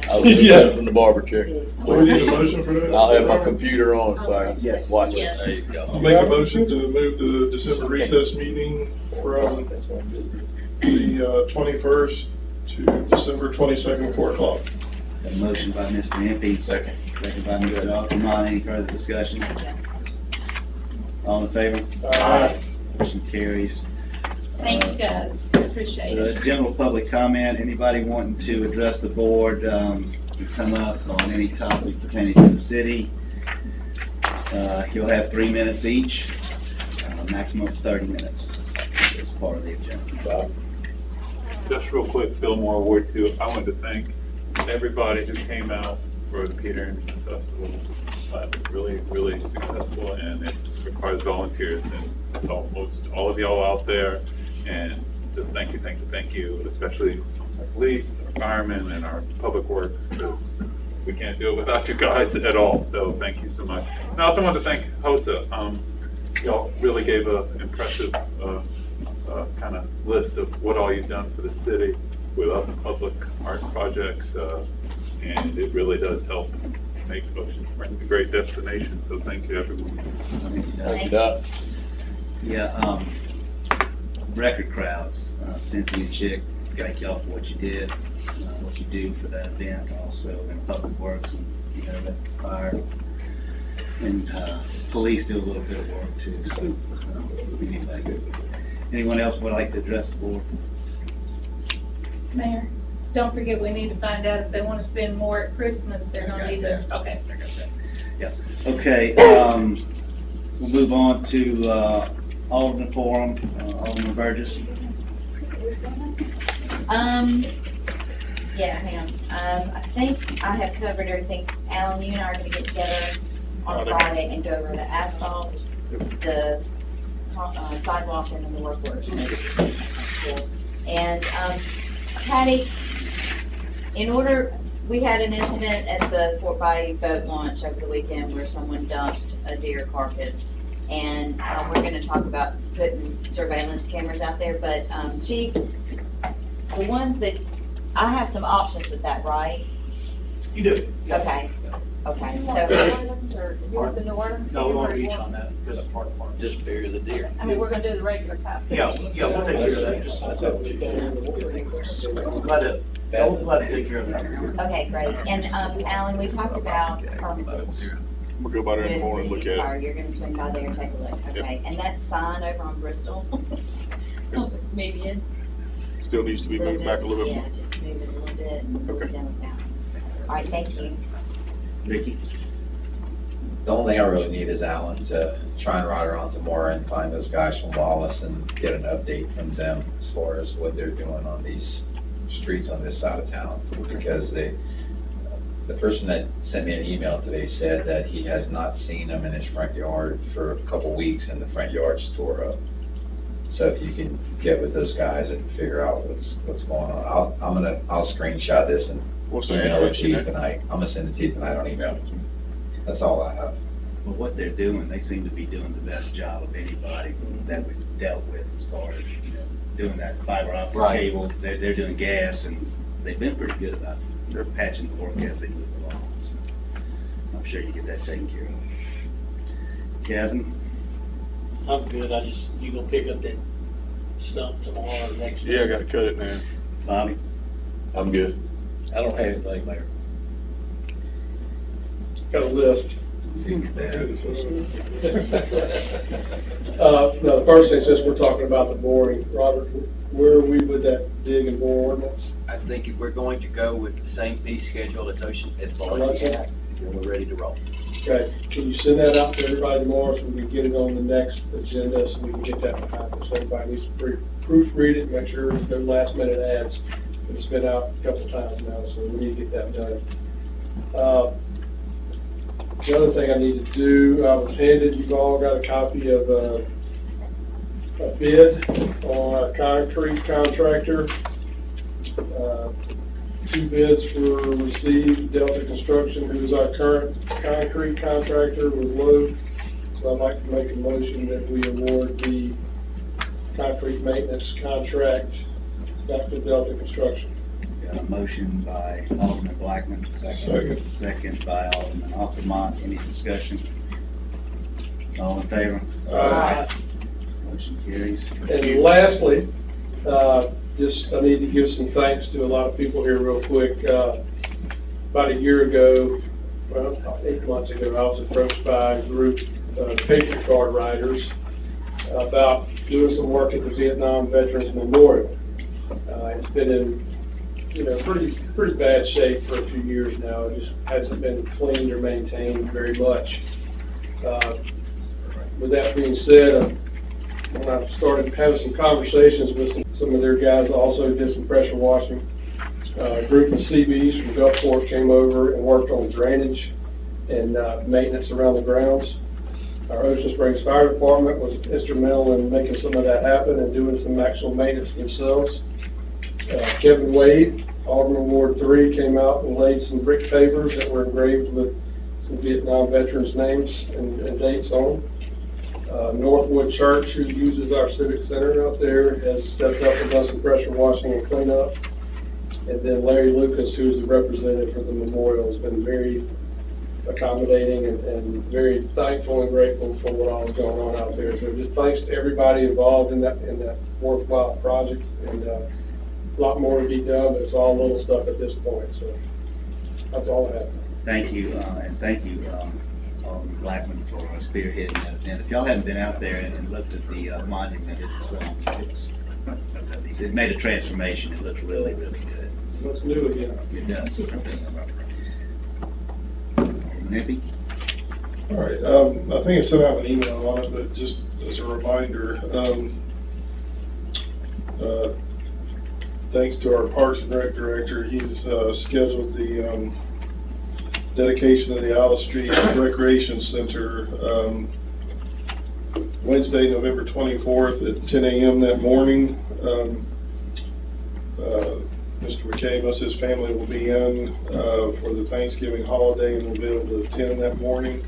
I'll zoom in from the barber chair. Do we need a motion for that? I'll have my computer on so I Yes. can watch it. Yes. There you go. I'll make a motion to move the December recess meeting from the 21st to December 22nd, 4 o'clock. Got a motion by Mr. Impey. Second by Mr. Alderman. Any further discussion? All in favor? Aye. Motion carries. Thank you, guys. Appreciate it. General public comment, anybody wanting to address the board, can come up on any topic pertaining to the city. You'll have 3 minutes each, maximum of 30 minutes as part of the agenda. Just real quick, Fillmore Ward 2, I want to thank everybody who came out for the Peter Anderson Festival. It was really, really successful, and it requires volunteers, and so most all of y'all out there, and just thank you, especially our police, our firemen, and our public works, because we can't do it without you guys at all, so thank you so much. And I also want to thank HOSA. Y'all really gave an impressive kind of list of what all you've done for the city with other public art projects, and it really does help make Ocean Springs a great destination, so thank you, everyone. Thank you, Doc. Yeah, record crowds. Cynthia and Chick, thank y'all for what you did, what you do for that event, also in Public Works, and, you know, that fire. And police do a little bit of work too, so anyway. Anyone else would like to address the board? Mayor, don't forget, we need to find out if they want to spend more at Christmas, they're gonna need to, okay. I got that. Yeah, okay, we'll move on to Alderman Forum, Alderman Burgess. Yeah, hang on. I think I have covered everything. Alan, you and I are gonna get together on Friday and go over the asphalt, the sidewalk, and then the work orders. And Patty, we had an incident at the Fort Bayou boat launch over the weekend where someone dumped a deer carcass. And we're going to talk about putting surveillance cameras out there. But Chief, the ones that, I have some options with that, right? You do. Okay. Okay. So, No, we won't reach on that because it's part of part. Just bury the deer. I mean, we're gonna do the regular copy. Yeah, we'll take care of that. Just let it, we'll let it take care of that. okay, great. And Alan, we talked about Hermitage. We'll go by there in the morning and look at it. You're going to swing by there and take a look. Okay. And that sign over on Bristol, maybe it. Still needs to be moved back a little bit Yeah, more. just move it a little bit and we'll be done with that. All right, thank you. Ricky? The only thing I really need is Alan to try and ride around tomorrow and find those guys from Wallace and get an update from them as far as what they're doing on these streets on this side of town. Because the person that sent me an email today said that he has not seen them in his front yard for a couple weeks and the front yard's tore up. So if you can get with those guys and figure out what's going on. I'll screenshot this and email it to you tonight. I'm gonna send it to you tonight on email. That's all I have. Well, what they're doing, they seem to be doing the best job of anybody that we've dealt with as far as, you know, doing that fiber optic cable. They're doing gas, and they've been pretty good about it. They're patching the work as they move along. So I'm sure you get that taken care of. Kevin? I'm good. You gonna pick up that stump tomorrow or next week? Yeah, I gotta cut it now. Bobby? I'm good. I don't have anything, Mayor. Got a list. No, the first thing, since we're talking about the boring, Robert, where are we with that dig and bore ordinance? I think if we're going to go with the same fee schedule as Boise had, then we're ready to roll. Okay, can you send that out to everybody tomorrow so we can get it on the next agenda so we can get that behind us? Everybody needs to proofread it, make sure there's no last minute ads. It's been out a couple times now, so we need to get that done. The other thing I need to do, I was handed, you've all got a copy of a bid on our concrete contractor. 2 bids were received. Delta Construction, who is our current concrete contractor, was low. So I'd like to make a motion that we award the concrete maintenance contract back to Delta Construction. Got a motion by Alderman Blackman, second by Alderman Altamont. Any discussion? All in favor? Aye. Motion carries. And lastly, I need to give some thanks to a lot of people here real quick. About a year ago, well, about 8 months ago, I was approached by a group of Patriot Guard riders about doing some work at the Vietnam Veterans Memorial. It's been in pretty bad shape for a few years now. It just hasn't been cleaned or maintained very much. With that being said, when I started having some conversations with some of their guys, I also did some pressure washing. A group of CBs from Gulfport came over and worked on drainage and maintenance around the grounds. Our Ocean Springs Fire Department was instrumental in making some of that happen and doing some actual maintenance themselves. Kevin Wade, Alderman Ward 3, came out and laid some brick pavers that were engraved with some Vietnam veterans' names and dates on them. Northwood Church, who uses our civic center out there, has stepped up and done some pressure washing and cleanup. And then Larry Lucas, who's the representative for the memorial, has been very accommodating and very thankful and grateful for what all is going on out there. So just thanks to everybody involved in that worthwhile project, and a lot more to be done, but it's all little stuff at this point, so that's all I have. Thank you, and thank you, Alderman Blackman, for spearheading that event. If y'all haven't been out there and looked at the monument, it made a transformation. It looks really, really good. Looks new again. It does. Nippy? All right, I think I sent out an email on it, but just as a reminder, thanks to our Parks and Rec director, he's scheduled the dedication of the Alice Street Recreation Center Wednesday, November 24th at 10 a.m. that morning. Mr. McCamus, his family will be in for the Thanksgiving holiday and will be able to attend that morning.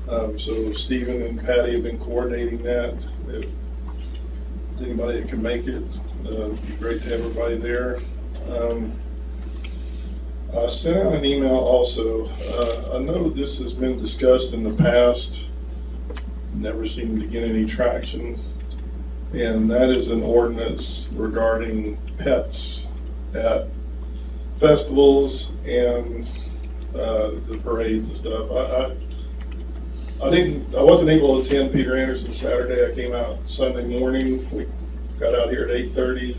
So Stephen and Patty have been coordinating that. If anybody that can make it, it'd be great to have everybody there. I sent out an email also. I know this has been discussed in the past, never seemed to get any traction, and that is an ordinance regarding pets at festivals and the parades and stuff. I wasn't able to attend Peter Anderson Saturday. I came out Sunday morning. We got out here at 8:30.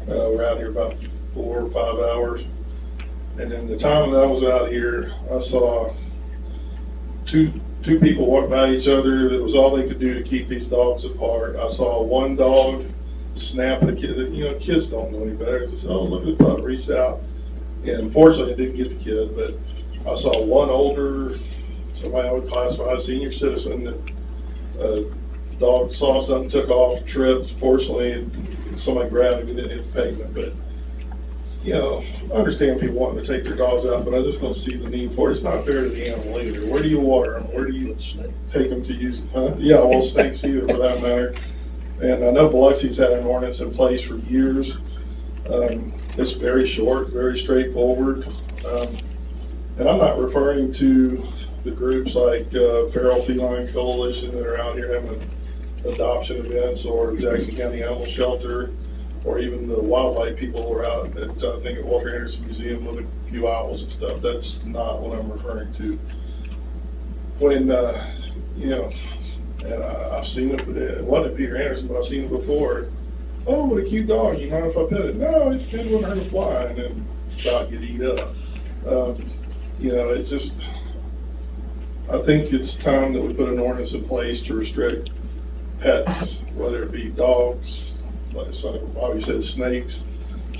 We're out here about 4 or 5 hours. And then the time that I was out here, I saw two people walk by each other. That was all they could do to keep these dogs apart. I saw one dog snap at a kid. You know, kids don't know any better. Just, oh, look at the pup, reached out. And fortunately, I didn't get the kid, but I saw one older, somebody I would classify as senior citizen, that dog saw something, took off, tripped. Fortunately, somebody grabbed him and didn't hit the pavement. But, you know, I understand people wanting to take their dogs out, but I just don't see the need for it. It's not fair to the animal either. Where do you water them? Where do you take them to use? Yeah, well, snakes either, for that matter. And I know Biloxi's had an ordinance in place for years. It's very short, very straightforward. And I'm not referring to the groups like Feral Feline Coalition that are out here having adoption events, or Jackson County Animal Shelter, or even the wildlife people who are out at, I think, at Walter Anderson Museum with a few owls and stuff. That's not what I'm referring to. When, you know, and I've seen it wasn't at Peter Anderson, but I've seen it before. Oh, what a cute dog, you mind if I pet it? No, it's good when hurt a fly, and then about get eat up. You know, it just, I think it's time that we put an ordinance in place to restrict pets, whether it be dogs, like Bobby said, snakes.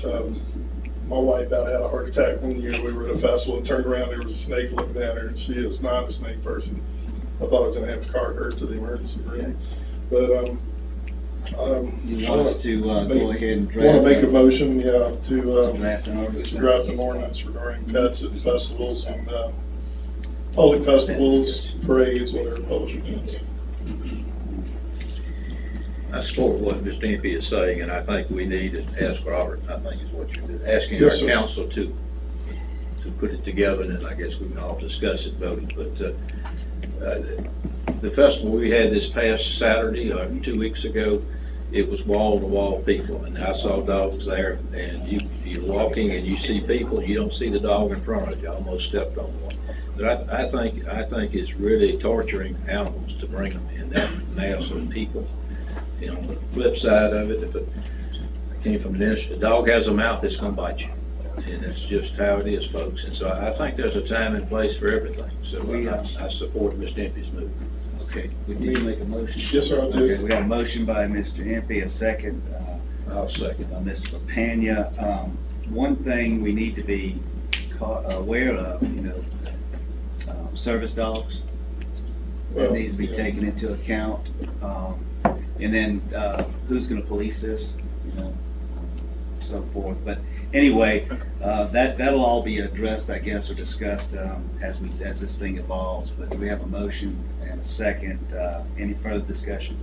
My wife about had a heart attack one year. We were at a festival and turned around, there was a snake looking at her, and she is not a snake person. I thought I was going to have to cart her to the emergency room. But you want us to go ahead and draft? Want to make a motion, yeah, to draft an ordinance regarding pets at festivals and public festivals, parades, whatever public events. I support what Mr. Impey is saying, and I think we need to ask Robert, I think is what you're asking Yes, our sir. council to put it together, and then I guess we can all discuss it, vote it. But the festival we had this past Saturday, 2 weeks ago, it was wall-to-wall people, and I saw dogs there, and you're walking and you see people, you don't see the dog in front of you, I almost stepped on one. But I think it's really torturing animals to bring them in that mass of people. You know, the flip side of it, if it came from this, the dog has a mouth, it's gonna bite you. And that's just how it is, folks. And so I think there's a time and place for everything. So I support Mr. Impey's move. Okay, we need to make a motion. Yes, sir, I do. Okay, we got a motion by Mr. Impey, a second. I'll second. By Mr. Pena. One thing we need to be aware of, you know, service dogs. That needs to be taken into account. And then who's going to police this, you know, so forth. But anyway, that'll all be addressed, I guess, or discussed as this thing evolves. But we have a motion and a second. Any further discussion?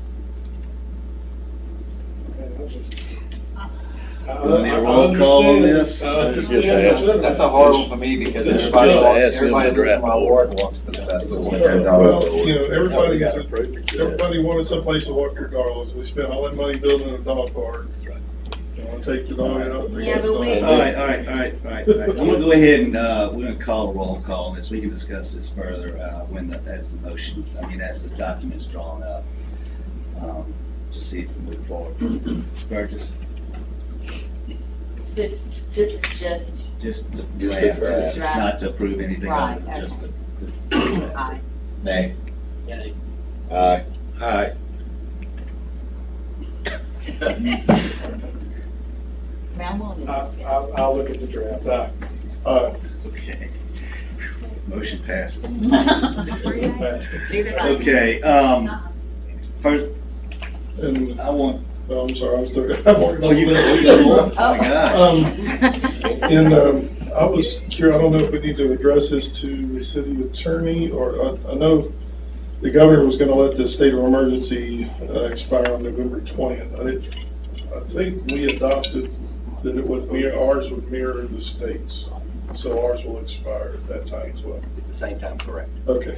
Do we need a roll call on this? That's a hard one for me because This is everybody, good. everybody lives in my ward walks to the festival. Well, you know, everybody wanted someplace to walk their dogs. We spent all that money building a dog park. You want to take the dog out? they Yeah, got the but dog. wait. All right. I'm gonna go ahead and, we're gonna call a roll call on this. We can discuss this further, as the motion, as the document's drawn up. To see if we move forward. Burgess, So this is just, just to Just draft, to draft. it's not to approve anything, Right, other than just to. aye. Nay. Yay. Aye. Aye. Now I'm willing to discuss. I'll look at the draft. Okay. Motion passes. Either way. Okay, first, And, I want, oh, I'm sorry, I was talking. Oh, you go more? Oh, my God. And I was curious, I don't know if we need to address this to the city attorney, or I know the governor was gonna let the state of emergency expire on November 20th. I think we adopted that it would mirror, ours would mirror the state's, so ours will expire at that time as well. At the same time, correct. Okay.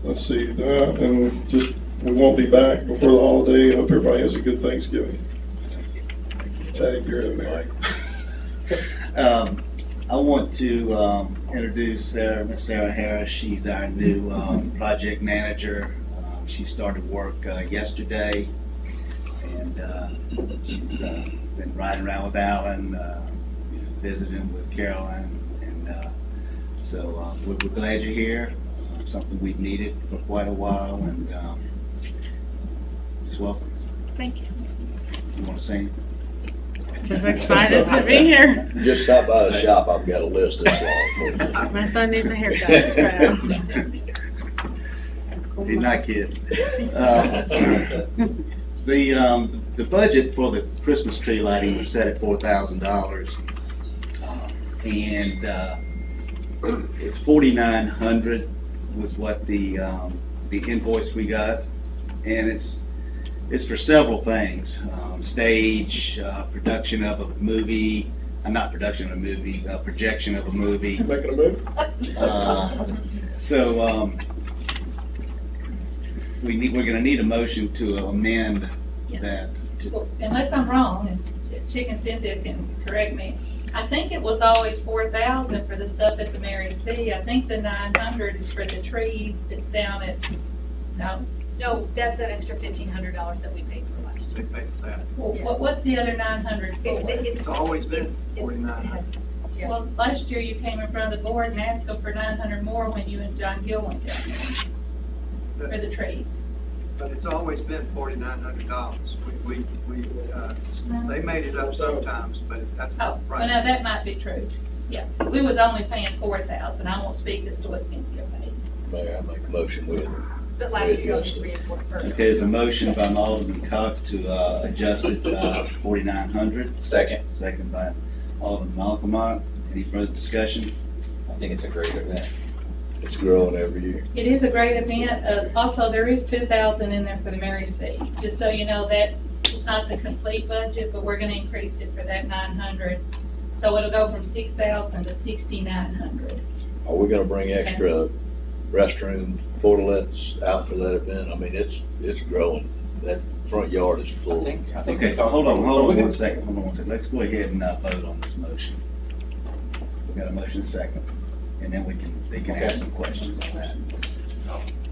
Let's see, that, and just, we won't be back before the holiday. Hope everybody has a good Thanksgiving. Tag, you're in there. I want to introduce Miss Sarah Harris. She's our new project manager. She started work yesterday, and she's been riding around with Alan, visiting with Carolyn, and so we're glad you're here. Something we've needed for quite a while, and just welcome. Thank you. You want to say? Just excited to be here. Just stop by the shop, I've got a list this long. My son needs a haircut, so. He's not kidding. The budget for the Christmas tree lighting was set at $4,000, and it's $4,900 was what the invoice we got, and it's for several things: stage, production of a movie. Not production of a movie, projection of a movie. Making a move? So we're going to need a motion to amend that. Well, unless I'm wrong, and Chicken Cynthia can correct me, I think it was always 4,000 for the stuff at the Mary C. I think the 900 is for the trees that's down at, no? No, that's an extra $1,500 that we paid for last year. Well, what's the other 900 for? It's always been 4,900. Yeah. Well, last year you came in front of the board and asked them for 900 more when you and John Gill went down there for the trees. But it's always been $4,900. They made it up sometimes, but that's Oh, well, no, that might be true. Yeah, we was only paying 4,000. I won't speak as to what Cynthia paid. May I make a motion with? But last year, I did reinforce first. Okay, there's a motion by Alderman Cox to adjust it to 4,900. Second. Second by Alderman Malcolm. Any further discussion? I think it's a great event. It's growing every year. It is a great event. Also, there is 2,000 in there for the Mary C. Just so you know, that it's not the complete budget, but we're going to increase it for that 900. So it'll go from 6,000 to 6,900. Are we gonna bring extra restroom portalets out for that event? I mean, it's growing. That front yard is full. I think Okay, hold on one second. Let's go ahead and vote on this motion. We got a motion second, and then they can ask some questions on that.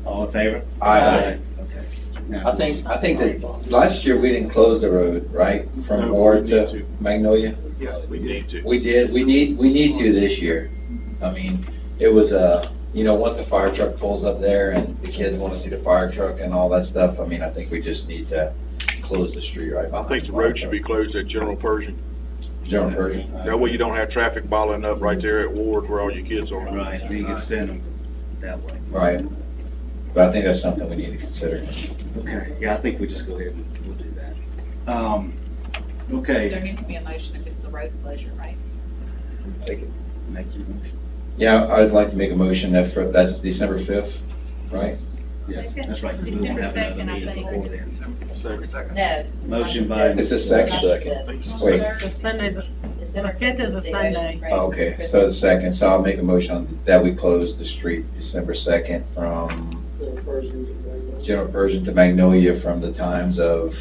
All in favor? Aye. Okay. Now, I think that last year we didn't close the road, right, from Ward to Magnolia? Yeah, We need to. We did, we need to this year. I mean, it was once the fire truck pulls up there and the kids want to see the fire truck and all that stuff, I mean, I think we just need to close the street right I behind. think the road should be closed at General Pershing. General Pershing. That way you don't have traffic bottling up right there at Ward where all your kids are. Right, then you can send them that way. Right. But I think that's something we need to consider. Okay, yeah, I think we just go ahead and we'll do that. Okay. There needs to be a motion if it's a road closure, right? Make your motion. Yeah, I'd like to make a motion that's December 5th, right? Yeah, that's right, 'cause we won't have another December 2nd, I meeting think. before then. No. Motion by. It's the second. Wait. The Sunday's, the fifth is a Sunday. Oh, okay, so the second, so I'll make a motion that we close the street December 2nd from General Persian to Magnolia from the times of,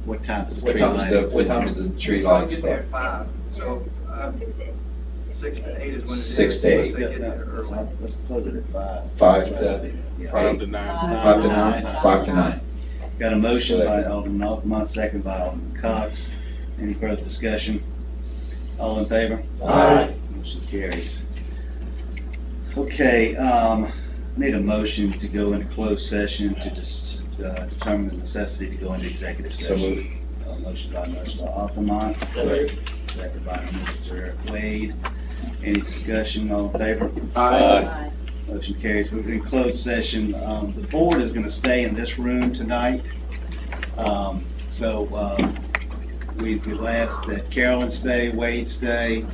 What time is the what tree time lighting? is the, what time is the tree lighting start? So, 6 to 8 is when it is. 6 to 8. Let's close it at 5. 5 to, Yeah. 5 to 9. 5 to 9, 5 to 9. Got a motion by Alderman Altamont, second by Alderman Cox. Any further discussion? All in favor? Aye. Motion carries. Okay, need a motion to go into closed session to determine the necessity to go into executive So session. moved. Motion by Altamont, second by Mr. Wade. Any discussion? All in favor? Aye. Motion carries. We're in closed session. The board is going to stay in this room tonight. So we've asked that Carolyn stay, Wade stay,